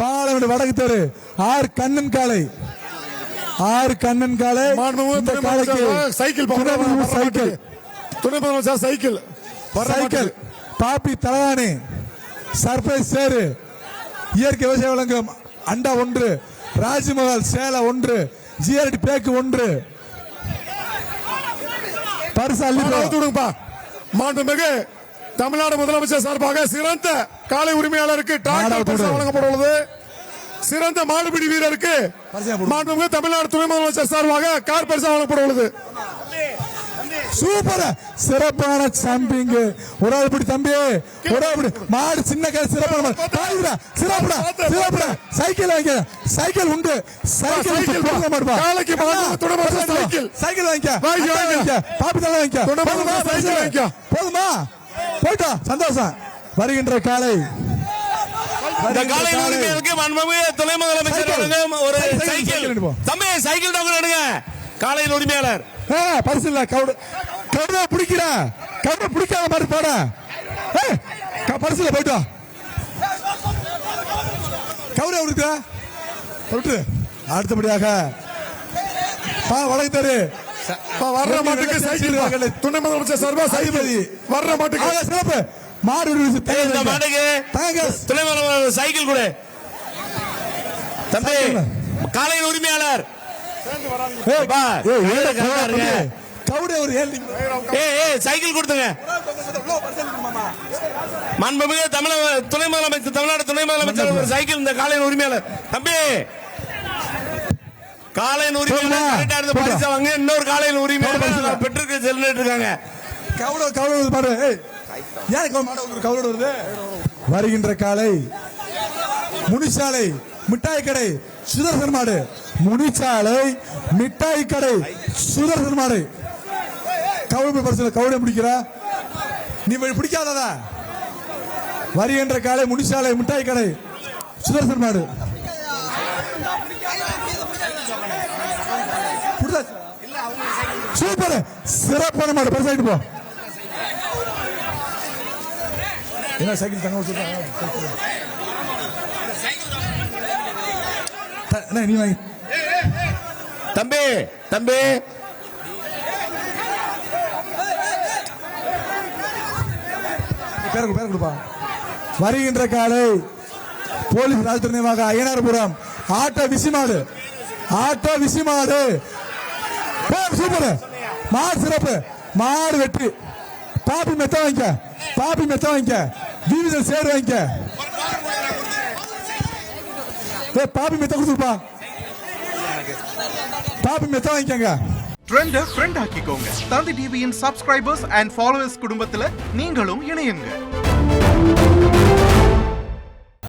பாலமேடு வடக்கு தெரு ஆர் கண்ணன் காலை இந்த காலைக்கு சைக்கிள் சைக்கிள் துணை முதலமைச்சர் சைக்கிள் சைக்கிள் பாப்பி தலவாணி சர்ப்ரைஸ் சேரு இயற்கை விவசாய வழங்கும் அண்டா 1 ராஜ்மஹால் சேலை 1 ஜிஆர்டி பேக்கு 1 பரிசு அள்ளி கொடுங்கப்பா. மாண்புமிகு தமிழ்நாடு முதலமைச்சர் சார்பாக சிறந்த காலை உரிமையாளருக்கு டிராக்டர் பரிசு வழங்கப்படுவது. சிறந்த மாடுபிடி வீரருக்கு மாண்புமிகு தமிழ்நாடு துணை முதலமைச்சர் சார்பாக கார் பரிசு வழங்கப்படுவது. சூப்பர் சிறப்பான சாம்பிங் ஒரு ஆள் பிடி தம்பி ஒரு ஆள் பிடி மாடு சின்ன கால சிறப்பான சிறப்புடா சைக்கிள் வாங்க சைக்கிள் உண்டு சைக்கிள் மாடுப்பா காலைக்கு துணை முதலமைச்சர் சைக்கிள் சைக்கிள் வாங்க பாப்பி தலை வாங்க துணை முதலமைச்சர் சைக்கிள் வாங்க. போதுமா போயிட்டா சந்தோஷம். வருகின்ற காலை இந்த காலை உரிமையாளருக்கு மாண்புமிகு துணை முதலமைச்சர் ஒரு சைக்கிள் தம்பி சைக்கிள் டோக்கன் எடுங்க. காலையில் உரிமையாளர் பரிசு இல்ல கவுட பிடிக்கிற கவுட பிடிக்காத மாதிரி போட பரிசுல போயிட்டோம். கவுட விட்டு அடுத்தபடியாக வடக்கு தெரு வர்ற மாட்டுக்கு சைக்கிள் துணை முதலமைச்சர் சார்பா சைக்கிள் வர்ற மாட்டுக்கு சிறப்பு மாடு மாட்டுக்கு துணை முதலமைச்சர் சைக்கிள் கூட தம்பி காலையில் உரிமையாளர் சைக்கிள் கொடுத்துங்க. மாண்புமிகு துணை முதலமைச்சர் தமிழ்நாடு துணை முதலமைச்சர் சைக்கிள் இந்த காலையின் உரிமையாளர் தம்பி காலையின் உரிமையாளர் பரிசு வாங்க. இன்னொரு காலையின் உரிமையாளர் பெற்றிருக்க செல்லிட்டு இருக்காங்க. வருகின்ற காலை முனிசாலை மிட்டாய் கடை சுதர்சன் மாடு முனிச்சாலை மிட்டாய் கடை சுதர்சன் மாடு கவுளை பரிசு கவுளை பிடிக்கிறா நீ பிடிக்காததா. வருகின்ற காலை முனிச்சாலை மிட்டாய் கடை சுதர்சன் மாடு சூப்பர் சிறப்பான மாடு பரிசு போ. என்ன சைக்கிள் தங்க நீ வாங்கி தம்பி தம்பி பேர கொடுப்பா. வருகின்ற காலை போலீஸ் ராஜ்துறை நினைவாக அய்யனார்புரம் ஆட்டோ விசிமாடு சூப்பர் மாடு சிறப்பு மாடு வெற்றி பாப்பி மெத்த வாங்கிக்க டிவிஷன் சேர் வாங்கிக்க பாப்பி மெத்த கொடுத்துருப்பா பாப்பி மெத்த வாங்கிக்கங்க. ட்ரெண்ட ஃப்ரெண்ட் ஆக்கிக்கோங்க. தந்தி டிவியின் சப்ஸ்கிரைபர்ஸ் அண்ட் ஃபாலோவர்ஸ் குடும்பத்துல நீங்களும் இணையுங்க.